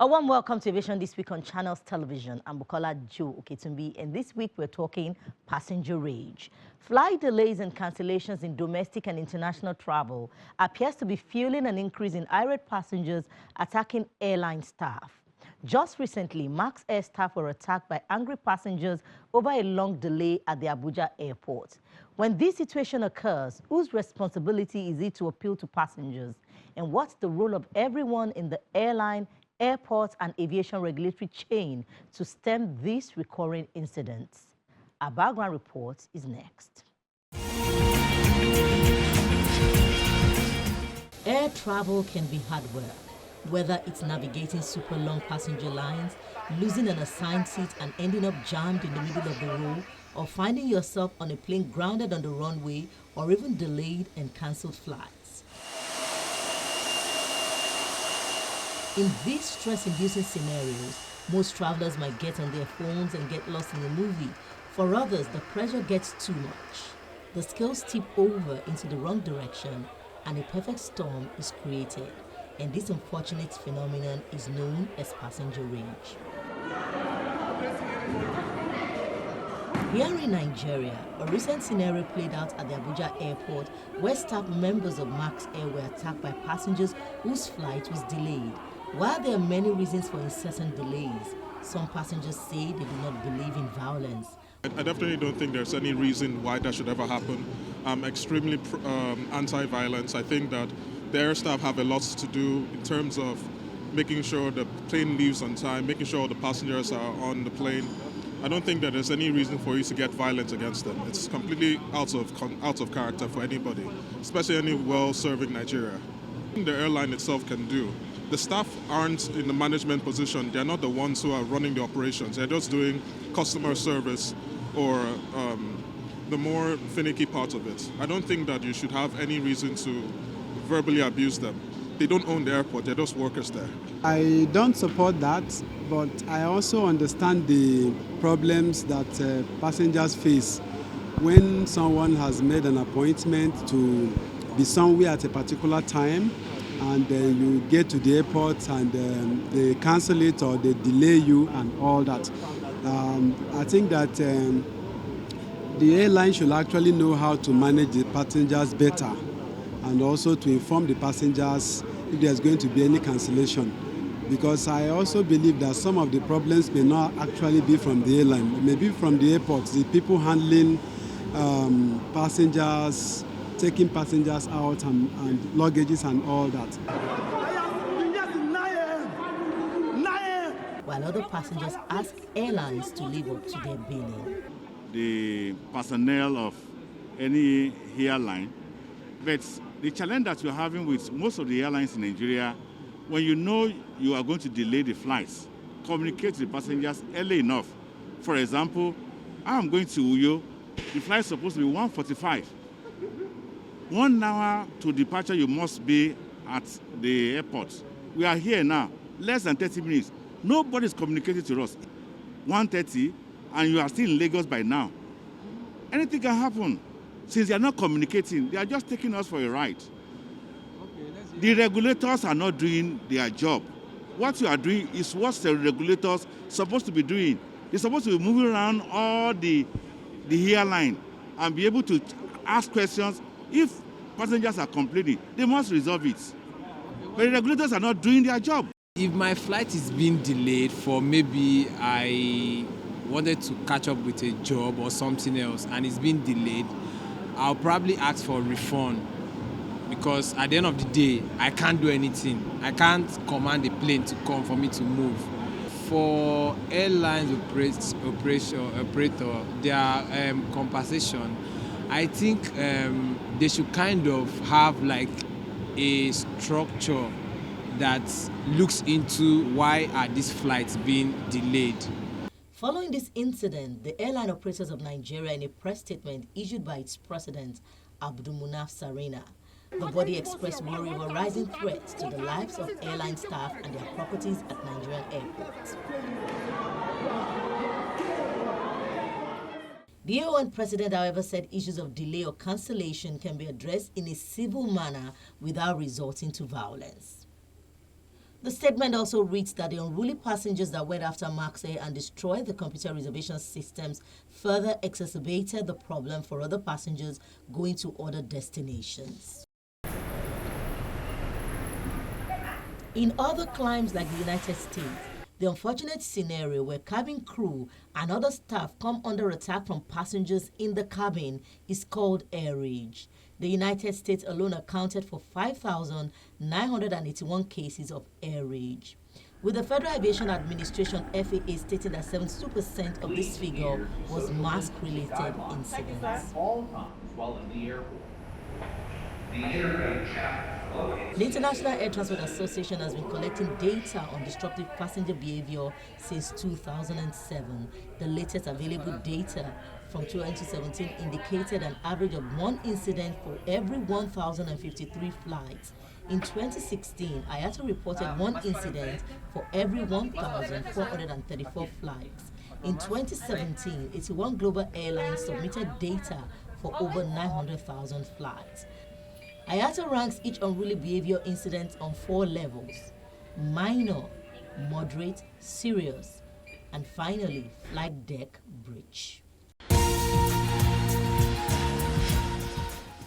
A warm welcome to Aviation this week on Channels Television. I'm Bukola Joe Oketumbi, and this week we're talking passenger rage. Flight delays and cancellations in domestic and international travel appears to be fueling an increase in irate passengers attacking airline staff. Just recently, Max Air staff were attacked by angry passengers over a long delay at the Abuja airport. When this situation occurs, whose responsibility is it to appeal to passengers? And what's the role of everyone in the airline, airports, and aviation regulatory chain to stem these recurring incidents? Our background report is next. Air travel can be hard work, whether it's navigating super long passenger lines, losing an assigned seat and ending up jammed in the middle of the row, or finding yourself on a plane grounded on the runway, or even delayed and cancelled flights. In these stress-inducing scenarios, most travelers might get on their phones and get lost in a movie. For others, the pressure gets too much. The scales tip over into the wrong direction and a perfect storm is created. And this unfortunate phenomenon is known as passenger rage. Here in Nigeria, a recent scenario played out at the Abuja airport where staff members of Max Air were attacked by passengers whose flight was delayed. While there are many reasons for incessant delays, some passengers say they do not believe in violence. I definitely don't think there's any reason why that should ever happen. I'm extremely anti-violence. I think that the air staff have a lot to do in terms of making sure the plane leaves on time, making sure the passengers are on the plane. I don't think that there's any reason for you to get violent against them. It's completely out of character for anybody, especially any well-serving Nigeria. The airline itself can do. The staff aren't in the management position. They're not the ones who are running the operations. They're just doing customer service or the more finicky part of it. I don't think that you should have any reason to verbally abuse them. They don't own the airport, they're just workers there. I don't support that, but I also understand the problems that passengers face when someone has made an appointment to be somewhere at a particular time and you get to the airport and they cancel it or they delay you and all that. I think that the airline should actually know how to manage the passengers better and also to inform the passengers if there's going to be any cancellation. Because I also believe that some of the problems may not actually be from the airline, it may be from the airports, the people handling passengers, taking passengers out and luggages and all that. While other passengers ask airlines to live up to their billing. The personnel of any airline, but the challenge that you're having with most of the airlines in Nigeria, when you know you are going to delay the flights, communicate to the passengers early enough. For example, I'm going to Uyo, the flight is supposed to be 1:45. 1 hour to departure, you must be at the airport. We are here now, less than 30 minutes. Nobody's communicating to us. 1:30, and you are still in Lagos by now. Anything can happen. Since they are not communicating, they are just taking us for a ride. The regulators are not doing their job. What you are doing is what the regulators supposed to be doing. They're supposed to be moving around all the airline and be able to ask questions. If passengers are complaining, they must resolve it. But the regulators are not doing their job. If my flight is being delayed for maybe I wanted to catch up with a job or something else and it's been delayed, I'll probably ask for a refund because at the end of the day, I can't do anything. I can't command the plane to come for me to move. For airlines operator, their compensation, I think they should kind of have like a structure that looks into why are these flights being delayed. Following this incident, the Airline Operators of Nigeria, in a press statement issued by its president, Abdulmunaf Sarina, the body expressed worry over rising threats to the lives of airline staff and their properties at Nigerian airports. The AON president, however, said issues of delay or cancellation can be addressed in a civil manner without resorting to violence. The statement also reads that the unruly passengers that went after Max Air and destroyed the computer reservation systems further exacerbated the problem for other passengers going to other destinations. In other climes like the United States, the unfortunate scenario where cabin crew and other staff come under attack from passengers in the cabin is called air rage. The United States alone accounted for 5,981 cases of air rage, with the Federal Aviation Administration FAA stating that 72% of this figure was mask-related incidents. All times while in the airport. The air The International Air Transport Association has been collecting data on disruptive passenger behavior since 2007. The latest available data from 2017 indicated an average of one incident for every 1,053 flights. In 2016, IATA reported one incident for every 1,434 flights. In 2017, 81 global airlines submitted data for over 900,000 flights. IATA ranks each unruly behavior incident on 4 levels: minor, moderate, serious, and finally, flight deck breach.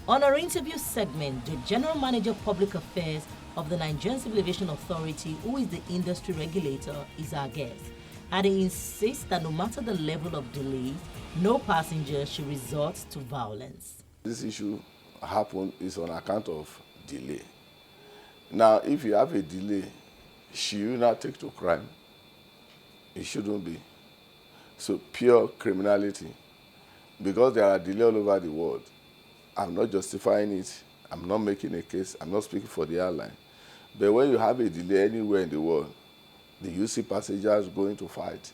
On our interview segment, the General Manager Public Affairs of the Nigerian Civil Aviation Authority, who is the industry regulator, is our guest. And he insists that no matter the level of delay, no passenger should resort to violence. This issue happen is on account of delay. Now, if you have a delay, should you not take to crime? It shouldn't be. So pure criminality. Because there are delays all over the world, I'm not justifying it. I'm not making a case. I'm not speaking for the airline. But when you have a delay anywhere in the world, do you see passengers going to fight?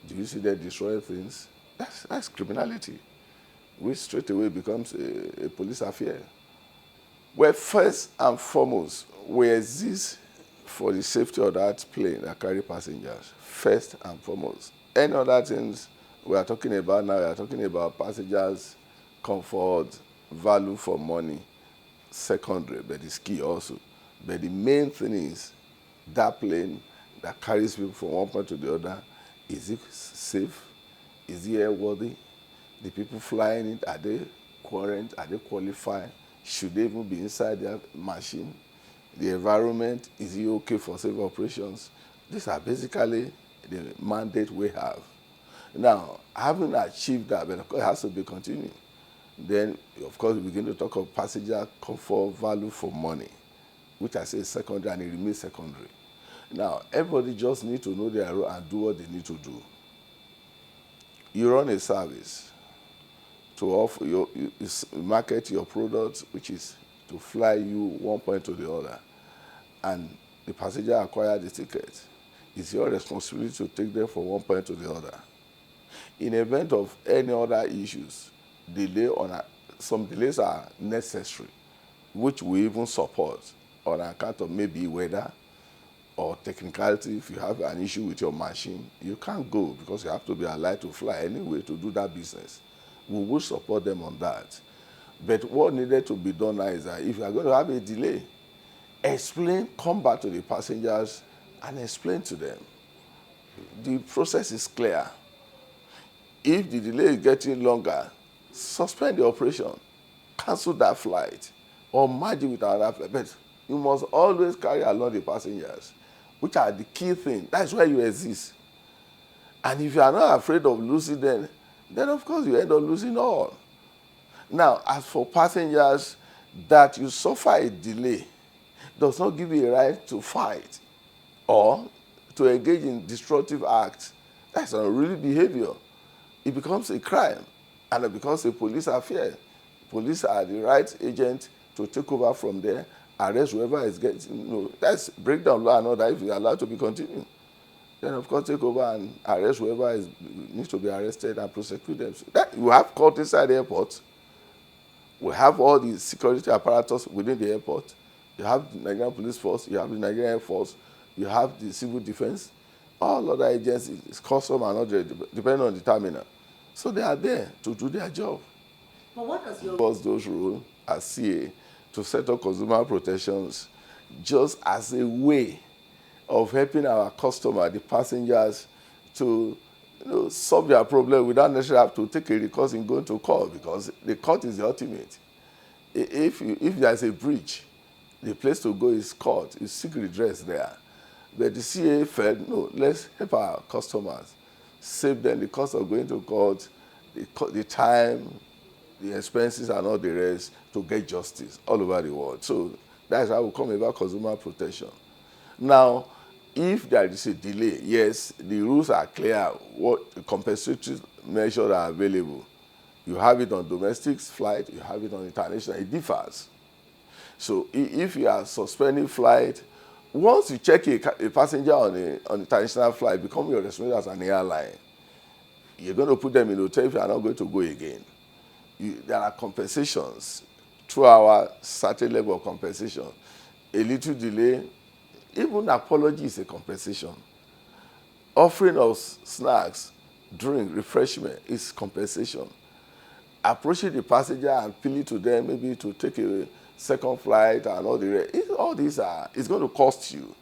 Do you see them destroying things? That's criminality, which straight away becomes a police affair. Well, first and foremost, we exist for the safety of that plane that carry passengers, first and foremost. Any other things we are talking about now, we are talking about passengers, comfort, value for money, secondary, but it's key also. But the main thing is that plane that carries people from one point to the other, is it safe? Is it airworthy? The people flying it, are they current? Are they qualified? Should they even be inside their machine? The environment, is it okay for safe operations? These are basically the mandate we have. Now, having achieved that, but of course it has to be continuing. Then, of course, we begin to talk of passenger comfort, value for money, which I say is secondary, and it remains secondary. Now, everybody just need to know their role and do what they need to do. You run a service to offer you market your product, which is to fly you one point to the other, and the passenger acquire the ticket. It's your responsibility to take them from one point to the other. In event of any other issues, some delays are necessary, which we even support on account of maybe weather or technicality. If you have an issue with your machine, you can't go because you have to be allowed to fly anyway to do that business. We will support them on that. But what needed to be done now is that if you are going to have a delay, come back to the passengers and explain to them. The process is clear. If the delay is getting longer, suspend the operation, cancel that flight, or merge it with another flight. But you must always carry along the passengers, which are the key thing. That's why you exist. And if you are not afraid of losing them, then of course you end up losing all. Now, as for passengers, that you suffer a delay does not give you a right to fight or to engage in destructive acts. That's unruly behavior. It becomes a crime, and it becomes a police affair. Police are the right agent to take over from there, arrest whoever is getting, that's breakdown law and order if you're allowed to be continuing. Then, of course, take over and arrest whoever needs to be arrested and prosecute them. So you have court inside the airport. We have all the security apparatus within the airport. You have the Nigerian Police Force, you have the Nigerian Air Force, you have the Civil Defense, all other agencies, custom and other, depending on the terminal. So they are there to do their job. But what does your... Those rules as CA to set up consumer protections just as a way of helping our customer, the passengers, to solve their problem without necessarily have to take a recourse in going to court, because the court is the ultimate. If there's a breach, the place to go is court, is seek redress there. But the CA felt, no, let's help our customers, save them the cost of going to court, the time, the expenses, and all the rest to get justice all over the world. So that's how we come about consumer protection. Now, if there is a delay, yes, the rules are clear, what compensatory measures are available. You have it on domestic flight, you have it on international, it differs. So if you are suspending flight, once you check a passenger on international flight, become your responsibility as an airline. You're going to put them in hotel if you are not going to go again. There are compensations, 2 hour, certain level of compensation. A little delay, even apology is a compensation. Offering of snacks, drink, refreshment is compensation. Approaching the passenger and appealing to them maybe to take a second flight and all the rest, all these it's going to cost you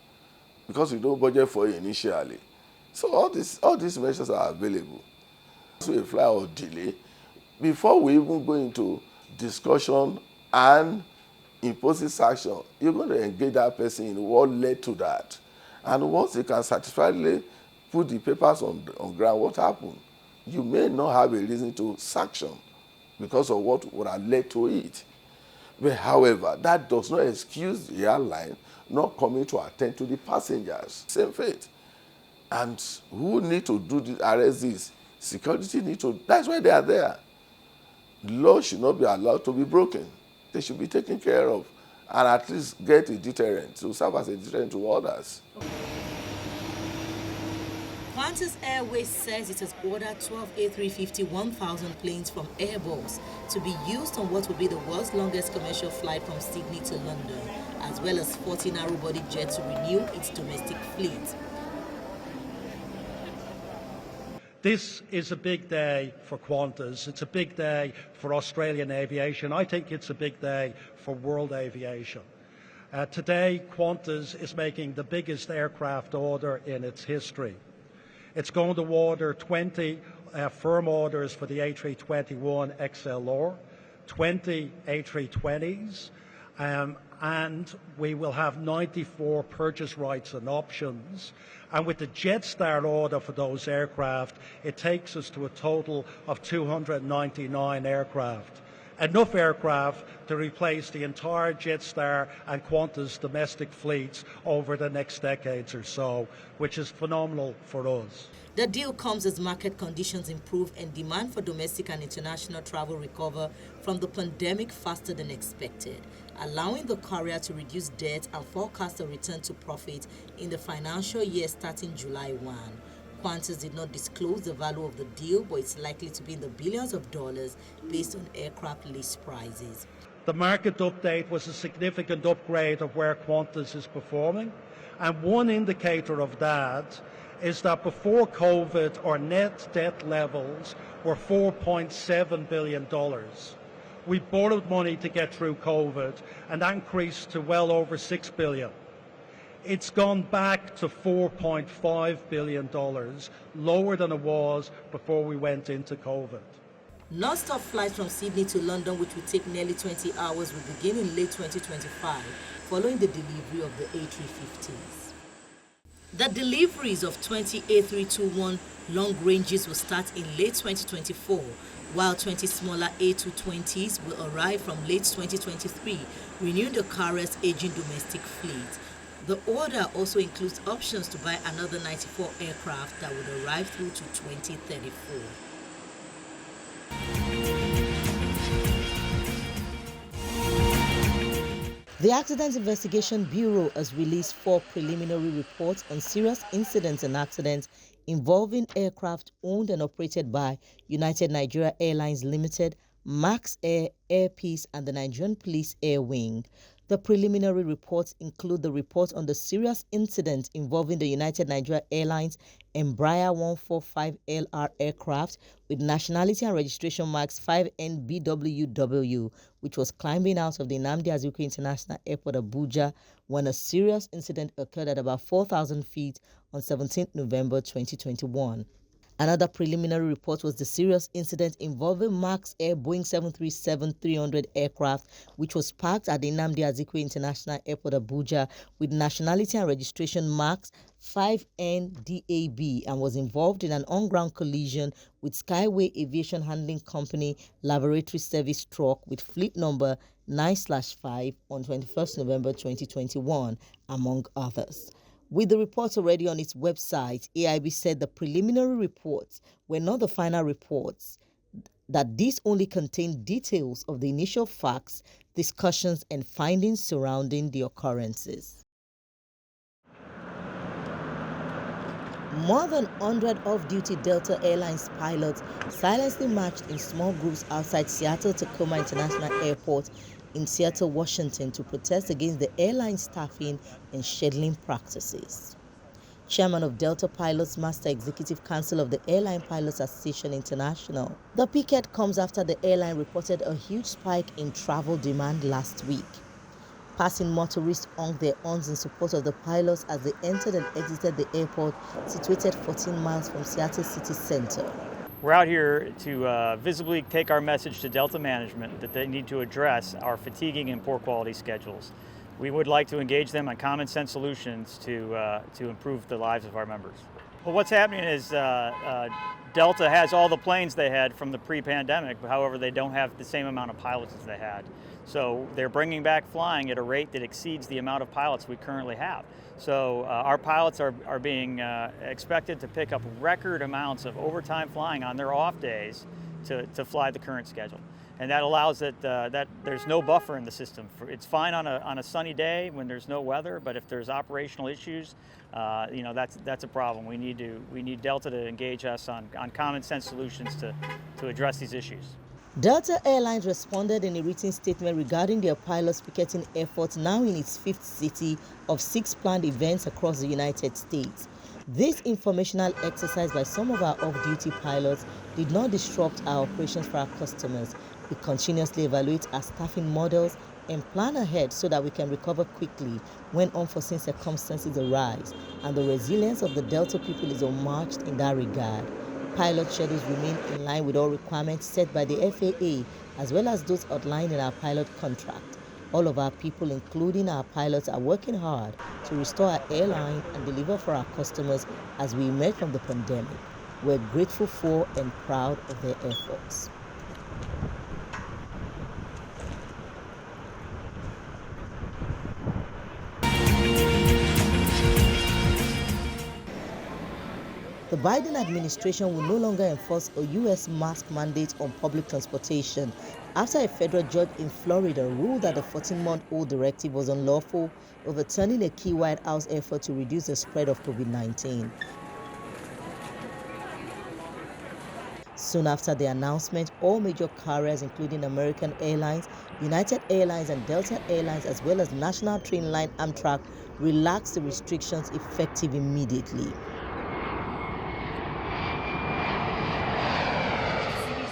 because you don't budget for it initially. So all these measures are available. So a flight or delay, before we even go into discussion and imposing sanction, you're going to engage that person in what led to that. And once they can satisfactorily put the papers on ground, what happened? You may not have a reason to sanction because of what would have led to it. But however, that does not excuse the airline not coming to attend to the passengers. Same fate. And who need to do this, arrest this? Security need to, that's why they are there. Law should not be allowed to be broken. They should be taken care of and at least get a deterrent, to serve as a deterrent to others. Qantas Airways says it has ordered 12 A350-1000 planes from Airbus to be used on what will be the world's longest commercial flight from Sydney to London, as well as 40 narrow-body jets to renew its domestic fleet. This is a big day for Qantas. It's a big day for Australian aviation. I think it's a big day for world aviation. Today, Qantas is making the biggest aircraft order in its history. It's going to order 20 firm orders for the A321 XLR, 20 A320s, and we will have 94 purchase rights and options. And with the Jetstar order for those aircraft, it takes us to a total of 299 aircraft. Enough aircraft to replace the entire Jetstar and Qantas domestic fleets over the next decades or so, which is phenomenal for us. The deal comes as market conditions improve and demand for domestic and international travel recover from the pandemic faster than expected, allowing the carrier to reduce debt and forecast a return to profit in the financial year starting July 1. Qantas did not disclose the value of the deal, but it's likely to be in the billions of dollars based on aircraft lease prices. The market update was a significant upgrade of where Qantas is performing, and one indicator of that is that before COVID, our net debt levels were $4.7 billion. We borrowed money to get through COVID, and that increased to well over $6 billion. It's gone back to $4.5 billion, lower than it was before we went into COVID. Non-stop flights from Sydney to London, which will take nearly 20 hours, will begin in late 2025, following the delivery of the A350s. The deliveries of 20 A321 long ranges will start in late 2024, while 20 smaller A220s will arrive from late 2023, renewing the carrier's aging domestic fleet. The order also includes options to buy another 94 aircraft that would arrive through to 2034. The Accident Investigation Bureau has released 4 preliminary reports on serious incidents and accidents involving aircraft owned and operated by United Nigeria Airlines Limited, Max Air, Air Peace, and the Nigerian Police Air Wing. The preliminary reports include the report on the serious incident involving the United Nigeria Airlines Embraer 145LR aircraft with nationality and registration marks 5NBWW, which was climbing out of the Nnamdi Azikiwe International Airport, Abuja, when a serious incident occurred at about 4,000 feet on 17 November 2021. Another preliminary report was the serious incident involving Max Air Boeing 737-300 aircraft, which was parked at the Nnamdi Azikiwe International Airport, Abuja, with nationality and registration marks 5NDAB and was involved in an on-ground collision with Skyway Aviation Handling Company Laboratory Service truck with fleet number 9/5 on 21st November 2021, among others. With the reports already on its website, AIB said the preliminary reports were not the final reports, that these only contained details of the initial facts, discussions, and findings surrounding the occurrences. More than 100 off-duty Delta Airlines pilots silently marched in small groups outside Seattle-Tacoma International Airport in Seattle, Washington, to protest against the airline staffing and scheduling practices. Chairman of Delta Pilots Master Executive Council of the Airline Pilots Association International. The picket comes after the airline reported a huge spike in travel demand last week. Passing motorists honked their horns in support of the pilots as they entered and exited the airport, situated 14 miles from Seattle city center. We're out here to visibly take our message to Delta management that they need to address our fatiguing and poor quality schedules. We would like to engage them on common sense solutions to improve the lives of our members. Well, what's happening is Delta has all the planes they had from the pre-pandemic, however, they don't have the same amount of pilots as they had. So they're bringing back flying at a rate that exceeds the amount of pilots we currently have. So our pilots are being expected to pick up record amounts of overtime flying on their off days to fly the current schedule. And that allows that there's no buffer in the system. It's fine on a sunny day when there's no weather, but if there's operational issues, that's a problem. We need Delta to engage us on common sense solutions to address these issues. Delta Airlines responded in a written statement regarding their pilots picketing efforts now in its 5th city of 6 planned events across the United States. This informational exercise by some of our off-duty pilots did not disrupt our operations for our customers. We continuously evaluate our staffing models and plan ahead so that we can recover quickly when unforeseen circumstances arise, and the resilience of the Delta people is unmatched in that regard. Pilot schedules remain in line with all requirements set by the FAA, as well as those outlined in our pilot contract. All of our people, including our pilots, are working hard to restore our airline and deliver for our customers as we emerge from the pandemic. We're grateful for and proud of their efforts. The Biden administration will no longer enforce a U.S. mask mandate on public transportation after a federal judge in Florida ruled that the 14-month-old directive was unlawful, overturning a key White House effort to reduce the spread of COVID-19. Soon after the announcement, all major carriers, including American Airlines, United Airlines, and Delta Airlines, as well as National Train Line Amtrak, relaxed the restrictions effective immediately.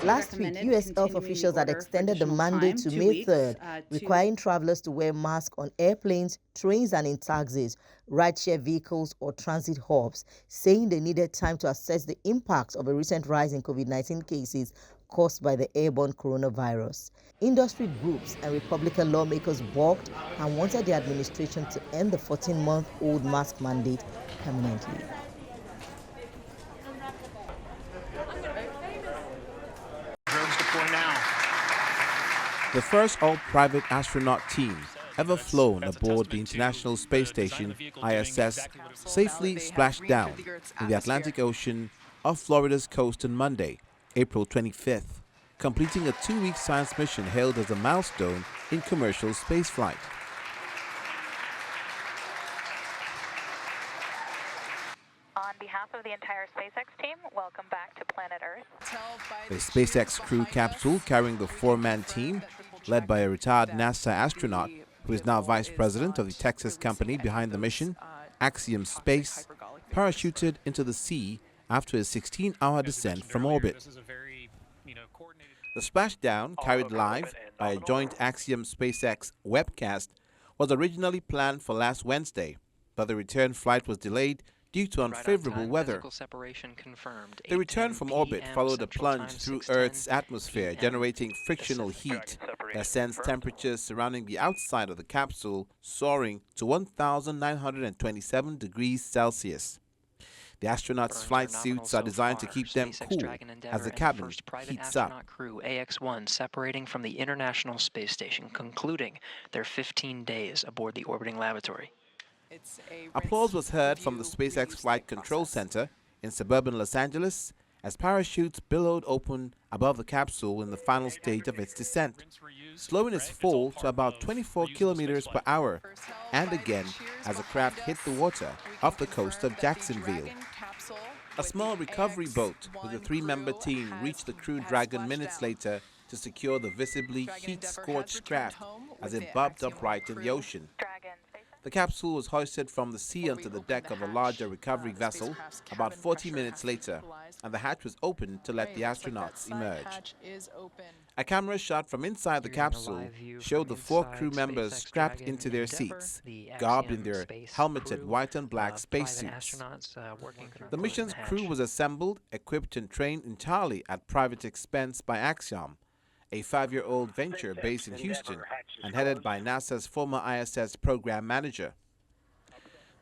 Last week, U.S. health officials had extended the mandate to May 3rd, requiring travelers to wear masks on airplanes, trains, and in taxis, rideshare vehicles, or transit hubs, saying they needed time to assess the impact of a recent rise in COVID-19 cases caused by the airborne coronavirus. Industry groups and Republican lawmakers balked and wanted the administration to end the 14-month-old mask mandate permanently. The first all-private astronaut team ever flown aboard the International Space Station, ISS, safely splashed down in the Atlantic Ocean off Florida's coast on Monday, April 25th, completing a 2-week science mission hailed as a milestone in commercial spaceflight. On behalf of the entire SpaceX team, welcome back to planet Earth. The SpaceX crew capsule carrying the 4-man team, led by a retired NASA astronaut, who is now vice president of the Texas company behind the mission, Axiom Space, parachuted into the sea after a 16-hour descent from orbit. The splashdown, carried live by a joint Axiom SpaceX webcast, was originally planned for last Wednesday, but the return flight was delayed due to unfavorable weather. The return from orbit followed a plunge through Earth's atmosphere, generating frictional heat that sends temperatures surrounding the outside of the capsule soaring to 1,927 degrees Celsius. The astronauts' flight suits are designed to keep them cool as the cabin heats up. Crew AX-1 separating from the International Space Station, concluding their 15 days aboard the orbiting laboratory. Applause was heard from the SpaceX Flight Control Center in suburban Los Angeles as parachutes billowed open above the capsule in the final stage of its descent, slowing its fall to about 24 kilometers per hour, and again as the craft hit the water off the coast of Jacksonville. A small recovery boat with a 3-member team reached the Crew Dragon minutes later to secure the visibly heat-scorched craft as it bobbed upright in the ocean. The capsule was hoisted from the sea onto the deck of a larger recovery vessel about 40 minutes later, and the hatch was opened to let the astronauts emerge. A camera shot from inside the capsule showed the 4 crew members strapped into their seats, garbed in their helmeted white and black spacesuits. The mission's crew was assembled, equipped and trained entirely at private expense by Axiom, a 5-year-old venture based in Houston and headed by NASA's former ISS program manager.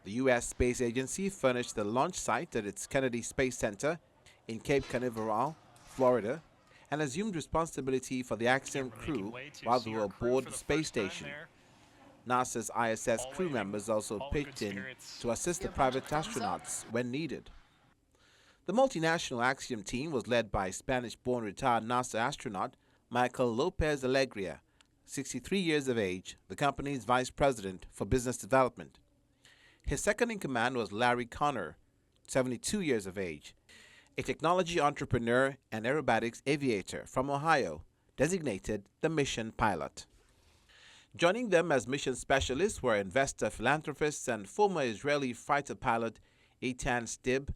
The U.S. Space Agency furnished the launch site at its Kennedy Space Center in Cape Canaveral, Florida, and assumed responsibility for the Axiom crew while they were aboard the space station. NASA's ISS crew members also pitched in to assist the private astronauts when needed. The multinational Axiom team was led by Spanish-born retired NASA astronaut Michael Lopez Alegria, 63 years of age, the company's vice president for business development. His second in command was Larry Connor, 72 years of age, a technology entrepreneur and aerobatics aviator from Ohio, designated the mission pilot. Joining them as mission specialists were investor philanthropists and former Israeli fighter pilot Eitan Stib,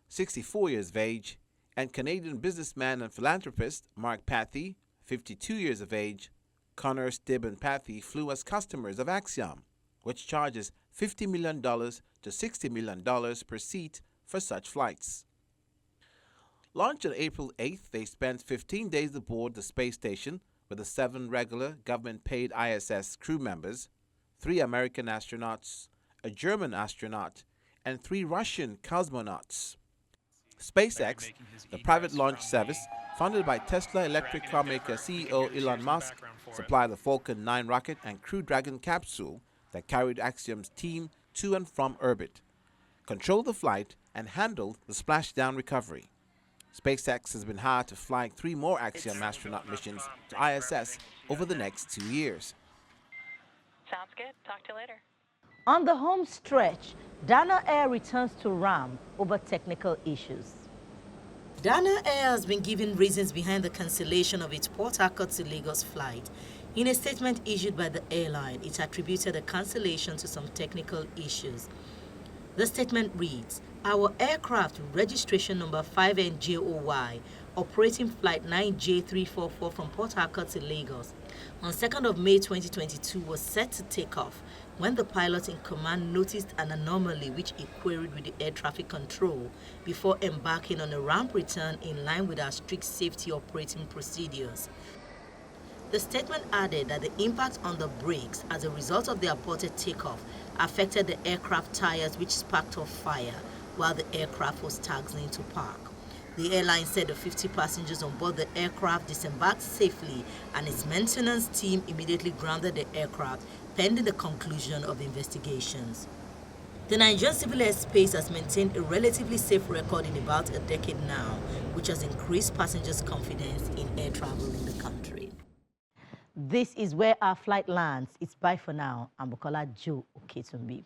64 years of age, and Canadian businessman and philanthropist Mark Pathy, 52 years of age. Connor, Stib, and Pathy flew as customers of Axiom, which charges $50 million to $60 million per seat for such flights. Launched on April 8th, they spent 15 days aboard the space station with the 7 regular government-paid ISS crew members, 3 American astronauts, a German astronaut, and 3 Russian cosmonauts. SpaceX, the private launch service founded by Tesla electric car maker CEO Elon Musk, supplied the Falcon 9 rocket and Crew Dragon capsule that carried Axiom's team to and from orbit, controlled the flight, and handled the splashdown recovery. SpaceX has been hired to fly 3 more Axiom astronaut missions to ISS over the next 2 years. Sounds good. Talk to you later. On the home stretch, Dana Air returns to RAM over technical issues. Dana Air has been given reasons behind the cancellation of its Port Harcourt to Lagos flight. In a statement issued by the airline, it attributed the cancellation to some technical issues. The statement reads, "Our aircraft registration number 5NJOY operating flight 9J344 from Port Harcourt to Lagos on 2nd of May 2022 was set to take off when the pilot in command noticed an anomaly which he queried with the air traffic control before embarking on a ramp return in line with our strict safety operating procedures." The statement added that the impact on the brakes as a result of the aborted takeoff affected the aircraft tires, which sparked off fire while the aircraft was taxiing into park. The airline said the 50 passengers on board the aircraft disembarked safely and its maintenance team immediately grounded the aircraft pending the conclusion of investigations. The Nigerian Civil Airspace has maintained a relatively safe record in about a decade now, which has increased passengers' confidence in air travel in the country. This is where our flight lands. It's bye for now. I'm Bukola Joe Oketumbi.